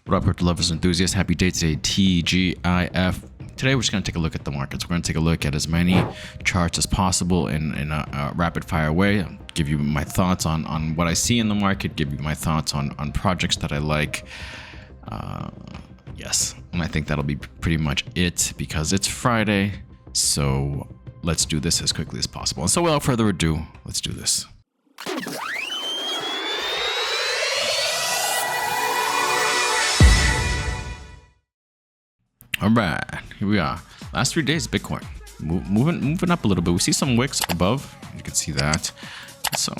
What up, crypto lovers and enthusiasts? Happy day today, TGIF. Today we're just going to take a look at the markets. We're going to take a look at as many charts as possible in a rapid fire way. I'll give you my thoughts on what I see in the market, give you my thoughts on projects that I like. Yes, and I think that'll be pretty much it because it's Friday. So let's do this as quickly as possible. And so without further ado, let's do this. All right, here we are. Last 3 days, Bitcoin moving up a little bit. We see some wicks above. You can see that. So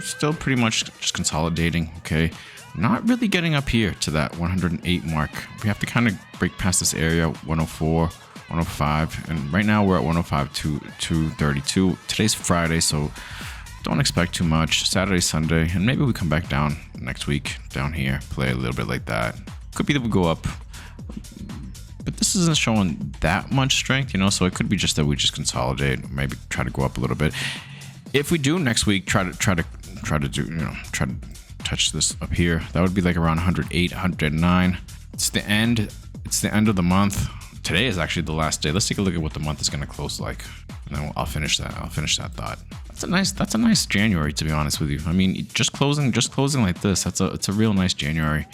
still pretty much just consolidating. Okay, not really getting up here to that 108 mark. We have to kind of break past this area, 104, 105, and right now we're at 105 to 232. Today's Friday, so don't expect too much. Saturday, Sunday, and maybe we come back down next week down here, play a little bit like that. Could be that we go up. But this isn't showing that much strength, you know, so it could be just that we just consolidate, maybe try to go up a little bit. If we do next week, try to do, you know, try to touch this up here. That would be like around 108, 109. It's the end of the month. Today is actually the last day. Let's take a look at what the month is going to close like, and then I'll finish that. I'll finish that thought. That's a nice January, to be honest with you. I mean, just closing like this. It's a real nice January.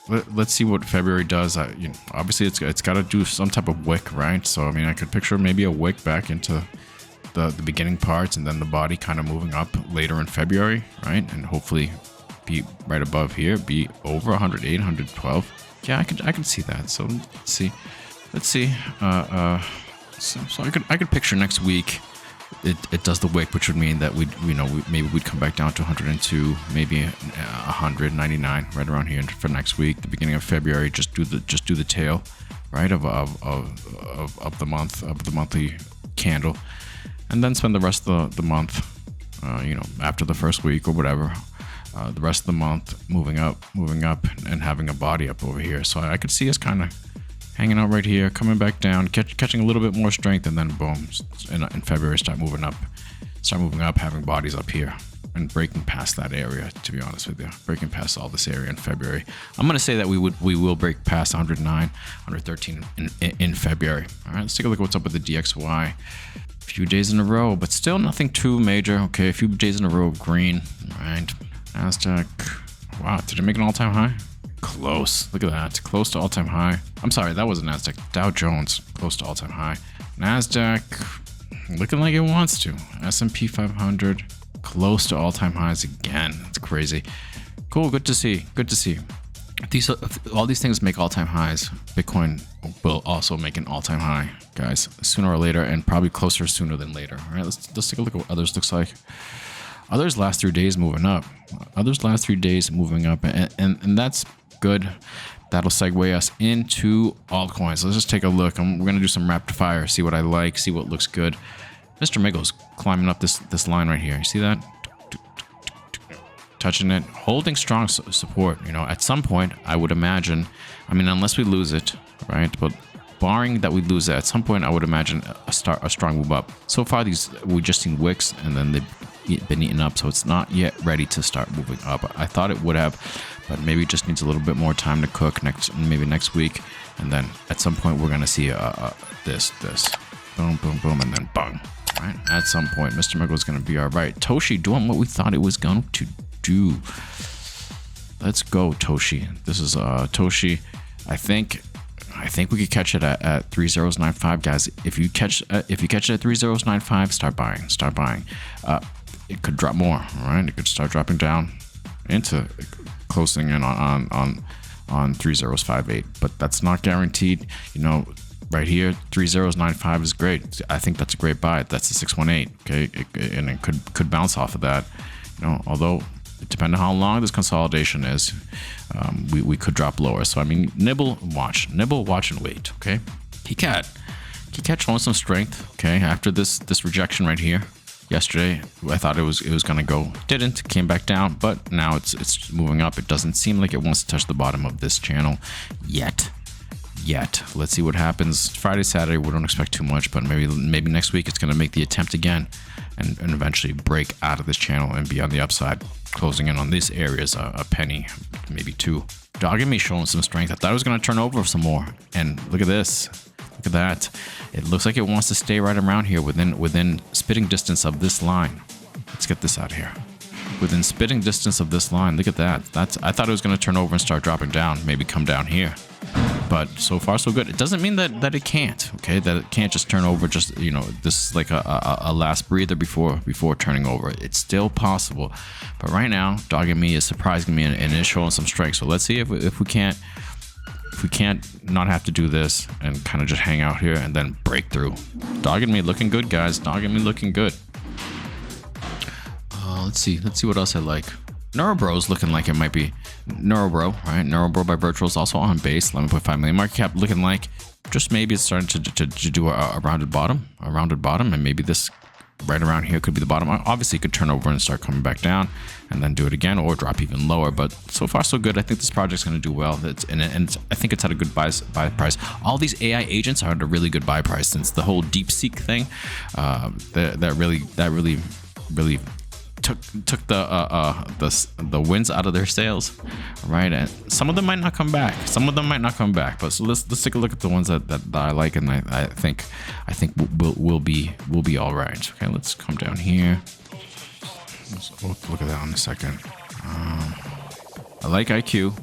Let's see what February does. You know, obviously it's got to do some type of wick, right? So I mean, I could picture maybe a wick back into the beginning parts, and then the body kind of moving up later in February, right? And hopefully be right above here, be over 108, 112. Yeah, I could see that. So let's see. So I could picture next week. It does the wick, which would mean that maybe we'd come back down to 102, maybe 199, right around here for next week. The beginning of February, just do the tail, right, of the month, of the monthly candle, and then spend the rest of the month, you know, after the first week or whatever, the rest of the month moving up, and having a body up over here. So I could see us kind of hanging out right here, coming back down, catching a little bit more strength, and then boom, in February start moving up, having bodies up here and breaking past that area. To be honest with you, breaking past all this area in February. I'm gonna say that we will break past 109, 113 in February. All right, let's take a look at what's up with the DXY. A few days in a row, but still nothing too major. Okay, a few days in a row of green. All right, Nasdaq. Wow, did it make an all-time high? Close. Look at that. Close to all-time high. I'm sorry, that wasn't Nasdaq. Dow Jones, close to all-time high. Nasdaq, looking like it wants to. S&P 500, close to all-time highs again. That's crazy. Cool. Good to see. Good to see. All these things make all-time highs. Bitcoin will also make an all-time high, guys, sooner or later, and probably closer sooner than later. All right, let's take a look at what others looks like. Others last 3 days moving up. And that's good. That'll segue us into altcoins. Let's just take a look. We're gonna do some rapid fire, see what I like, see what looks good. Mr. Miggle's climbing up this line right here. You see that? Touching it, holding strong support. You know, at some point, I would imagine. I mean, unless we lose it, right? But barring that we lose it, at some point, I would imagine a strong move up. So far, we just seen wicks, and then they've been eaten up, so it's not yet ready to start moving up. I thought it would have, but maybe it just needs a little bit more time to cook maybe next week, and then at some point we're gonna see this boom, boom, boom, and then bang. Right? At some point, Mr. Muggle is gonna be all right. Toshi doing what we thought it was going to do. Let's go, Toshi. This is Toshi. I think we could catch it at 3095, guys. If you catch it at 3095, start buying. It could drop more, all right? It could start dropping down into closing in on 3058, but that's not guaranteed. You know, right here, 3095 is great. I think that's a great buy. That's a 618, okay? And it could bounce off of that. You know, although depending on how long this consolidation is, we could drop lower. So I mean, nibble, watch, and wait. Okay, Keycat showing some strength. Okay, after this rejection right here yesterday, I thought it was gonna go, didn't, came back down, but now it's moving up. It doesn't seem like it wants to touch the bottom of this channel yet. yet. Let's see what happens. Friday, Saturday, we don't expect too much, but maybe next week it's going to make the attempt again and eventually break out of this channel and be on the upside, closing in on these areas, a penny, maybe two. Dogging me showing some strength. I thought it was going to turn over some more, and look at this. Look at that. It looks like it wants to stay right around here within spitting distance of this line. Let's get this out of here. Within spitting distance of this line. Look at that. I thought it was going to turn over and start dropping down, maybe come down here. But so far so good. It doesn't mean that it can't, okay? That it can't just turn over, just, you know, this is like a last breather before turning over. It's still possible. But right now, dogging me is surprising me and is showing some strength. So let's see if we can't not have to do this and kind of just hang out here and then break through. Dogging me looking good, guys. Dogging me looking good. Let's see what else I like. Neurobro's looking like it might be Neurobro, right? Neurobro by Virtual is also on base, 11.5 million market cap, looking like just maybe it's starting to do a rounded bottom, and maybe this right around here could be the bottom. Obviously, it could turn over and start coming back down, and then do it again, or drop even lower. But so far, so good. I think this project's going to do well. And I think it's at a good buy price. All these AI agents are at a really good buy price, since the whole DeepSeek thing, that really took the winds out of their sails, right? And some of them might not come back. But so let's take a look at the ones that I like, and I think will be all right. Okay, let's come down here. Let's look at that in a second. I like IQ.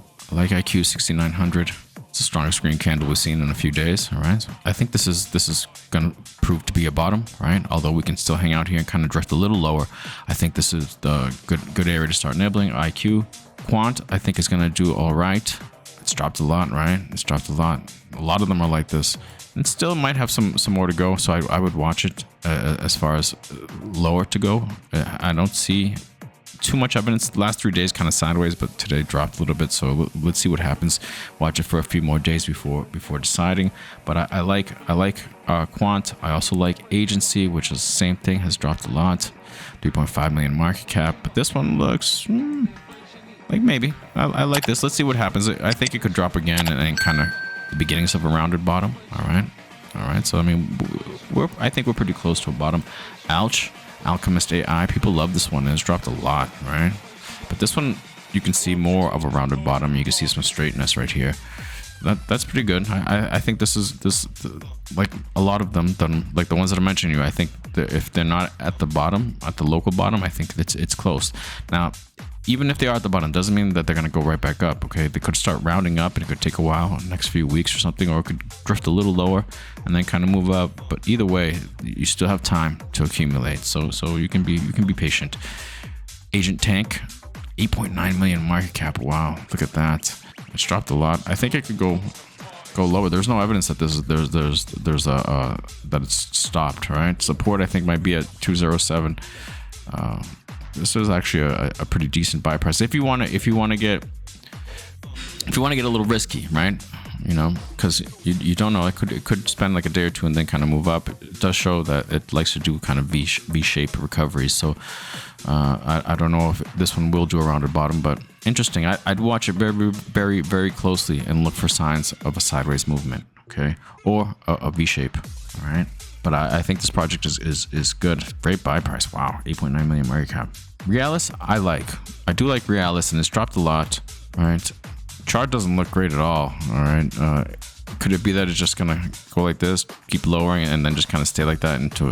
6900. It's the strongest green candle we've seen in a few days. All right, so I think this is gonna prove to be a bottom, right? Although we can still hang out here and kind of drift a little lower. I think this is the good area to start nibbling. IQ, Quant, I think is gonna do all right. It's dropped a lot, right? It's dropped a lot. A lot of them are like this, and still might have some more to go. So I would watch it as far as lower to go. I don't see too much evidence. The last 3 days kind of sideways, but today dropped a little bit, so let's see what happens. Watch it for a few more days before deciding. But I like Quant. I also like Agency, which is the same thing, has dropped a lot, 3.5 million market cap. But this one looks like maybe I like this. Let's see what happens. I think it could drop again, and then kind of the beginnings of a rounded bottom. All right, so I mean, I think we're pretty close to a bottom. Alchemist AI, people love this one, and it's dropped a lot, right? But this one, you can see more of a rounded bottom. You can see some straightness right here. That's pretty good. I think this like a lot of them, like the ones that I mentioned you. I think that if they're not at the bottom, at the local bottom, I think it's close. Now, even if they are at the bottom, doesn't mean that they're going to go right back up. Okay, they could start rounding up, and it could take a while, next few weeks or something, or it could drift a little lower and then kind of move up. But either way, you still have time to accumulate. So you can be patient. Agent Tank, 8.9 million market cap. Wow, look at that. It's dropped a lot. I think it could go lower. There's no evidence that that it's stopped. Right, support I think might be at 207. This is actually a pretty decent buy price if you want to get a little risky, right? You know, because you don't know, it could spend like a day or two and then kind of move up. It does show that it likes to do kind of V-shaped recoveries. So I don't know if this one will do a rounded bottom, but interesting. I'd watch it very, very closely and look for signs of a sideways movement, okay, or a V-shape. All right. But I think this project is good. Great buy price. Wow, 8.9 million market cap. Realis, I do like Realis, and it's dropped a lot. All right, chart doesn't look great at all. All right, could it be that it's just gonna go like this, keep lowering, and then just kind of stay like that into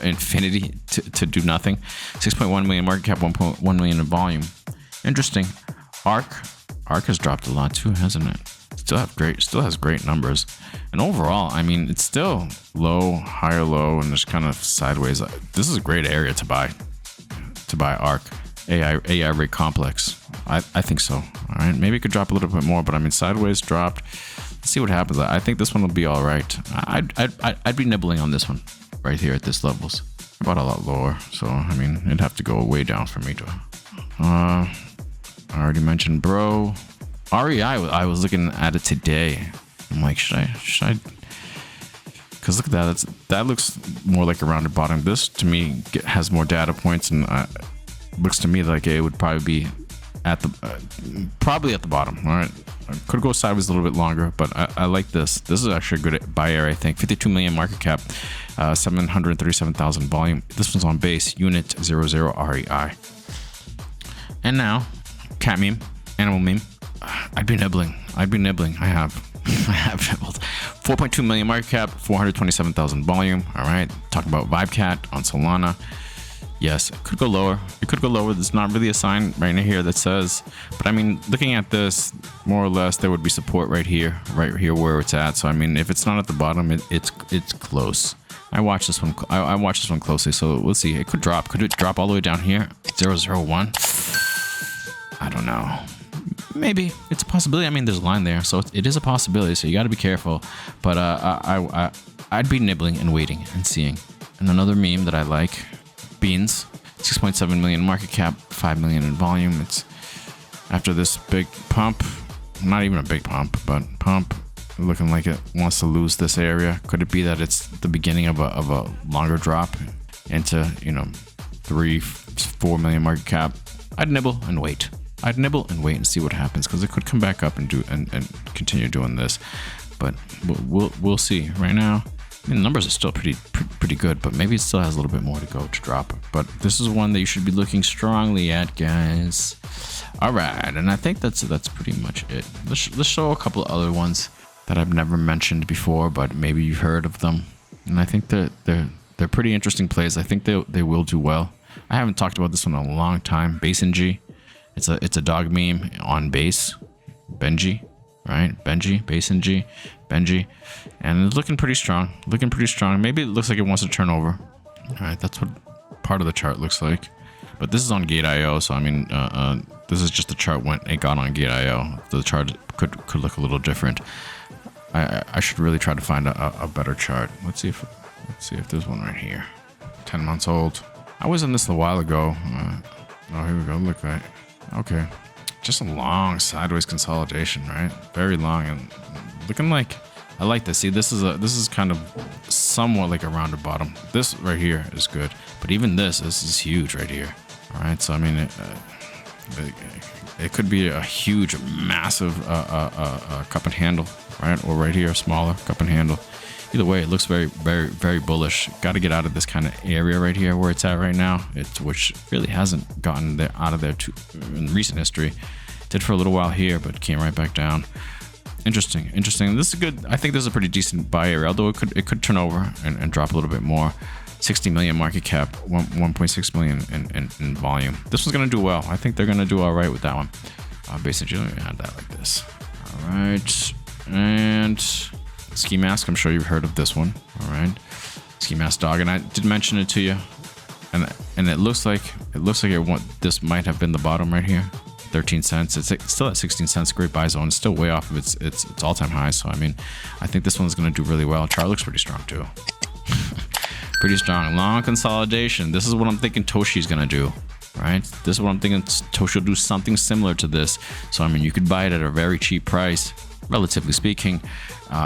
infinity to do nothing? 6.1 million market cap, 1.1 million in volume. Interesting. Arc has dropped a lot too, hasn't it? Still has great numbers, and overall, I mean, it's still low, higher low, and just kind of sideways. This is a great area to buy ARC AI rate complex. I think so. All right, maybe it could drop a little bit more, but I mean, sideways dropped. Let's see what happens. I think this one will be all right. I'd be nibbling on this one right here at this levels. About a lot lower, so I mean, it'd have to go way down for me to. I already mentioned bro. REI, I was looking at it today. I'm like, should I? Because look at that. That looks more like a rounded bottom. This, to me, has more data points, and looks to me like it would probably be at the probably at the bottom. All right, could go sideways a little bit longer, but I like this. This is actually a good buy area, I think. 52 million market cap, 737,000 volume. This one's on base unit 00 REI. And now, cat meme, animal meme. I'd be nibbling. I have. I have nibbled. 4.2 million market cap, 427,000 volume. All right, talking about VibeCat on Solana. Yes, it could go lower. It could go lower. There's not really a sign right here that says, but I mean, looking at this, more or less, there would be support right here where it's at. So I mean, if it's not at the bottom, it's close. I watched this one. I watched this one closely. So we'll see. It could drop. Could it drop all the way down here? 001. I don't know. Maybe it's a possibility. I mean, there's a line there, so it is a possibility. So you got to be careful. But I'd be nibbling and waiting and seeing. And another meme that I like. Beans, 6.7 million market cap, 5 million in volume. It's after this big pump, not even a big pump, but pump, looking like it wants to lose this area. Could it be that it's the beginning of a longer drop into 3-4 million market cap? I'd nibble and wait. And see what happens, because it could come back up and continue doing this. But we'll see. Right now, I mean, the numbers are still pretty good, but maybe it still has a little bit more to go to drop. But this is one that you should be looking strongly at, guys. All right, and I think that's pretty much it. Let's show a couple of other ones that I've never mentioned before, but maybe you've heard of them. And I think they're pretty interesting plays. I think they will do well. I haven't talked about this one in a long time. BaseNG. It's a dog meme on base. Benji. Right, Benji, BaseNG, Benji, and it's looking pretty strong. Maybe it looks like it wants to turn over. All right, that's what part of the chart looks like. But this is on Gate.io, so I mean, this is just the chart when it got on Gate.io. The chart could look a little different. I should really try to find a better chart. Let's see if there's one right here. 10 months old. I was in this a while ago. Oh, here we go. Look right. Okay. Just a long sideways consolidation, right? Very long and looking like I like this. See, this is kind of somewhat like a rounded bottom. This right here is good, but even this is huge right here. All right, so I mean, it could be a huge, massive cup and handle, right? Or right here, smaller cup and handle. Either way, it looks very, very, very bullish. Got to get out of this kind of area right here where it's at right now. Which really hasn't gotten out of there in recent history. Did for a little while here, but came right back down. Interesting. This is good. I think this is a pretty decent buy area, although it could turn over and drop a little bit more. 60 million market cap, 1.6 million in volume. This one's gonna do well. I think they're gonna do all right with that one. Basically, let me add that like this. All right, and Ski Mask. I'm sure you've heard of this one. All right, Ski Mask dog, and I did mention it to you, and it looks like this might have been the bottom right here. 13 cents. It's still at 16 cents. Great buy zone. It's still way off of its all-time high. So I mean, I think this one's going to do really well. Chart looks pretty strong too. Pretty strong. Long consolidation. This is what I'm thinking Toshi's going to do. Right? This is what I'm thinking Toshi will do something similar to this. So I mean, you could buy it at a very cheap price, relatively speaking,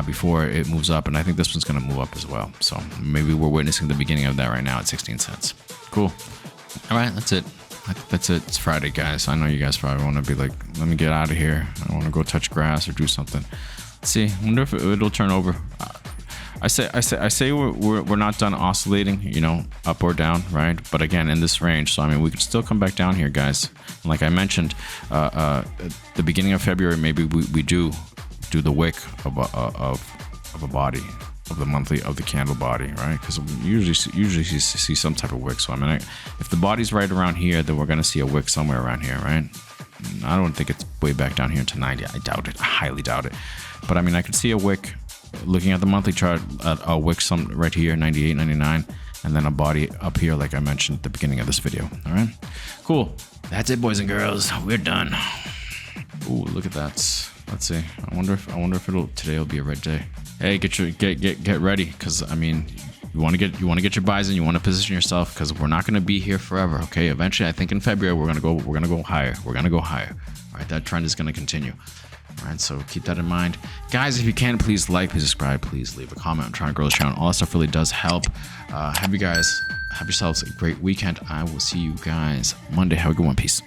before it moves up. And I think this one's going to move up as well. So maybe we're witnessing the beginning of that right now at 16 cents. Cool. All right, that's it. That's it. It's Friday, guys. I know you guys probably want to be like, let me get out of here. I want to go touch grass or do something. Let's see. I wonder if it'll turn over. I say we're not done oscillating, you know, up or down, right? But again, in this range. So I mean, we can still come back down here, guys. Like I mentioned, at the beginning of February, maybe we do the wick of a body. Of the monthly of the candle body, right? Because usually see some type of wick. So I mean, if the body's right around here, then we're gonna see a wick somewhere around here, right? I don't think it's way back down here to 90. I doubt it. I highly doubt it. But I mean, I could see a wick looking at the monthly chart, a wick some right here, 98, 99, and then a body up here, like I mentioned at the beginning of this video. All right, cool. That's it, boys and girls. We're done. Ooh, look at that. Let's see. I wonder if today will be a red day. Hey, get ready, because I mean, you want to get your buys in. You want to position yourself, because we're not going to be here forever. Okay, eventually, I think in February we're gonna go higher. All right, that trend is going to continue. All right, so keep that in mind, guys. If you can, please like, please subscribe, please leave a comment. I'm trying to grow this channel. All that stuff really does help. Have yourselves a great weekend. I will see you guys Monday. Have a good one. Peace.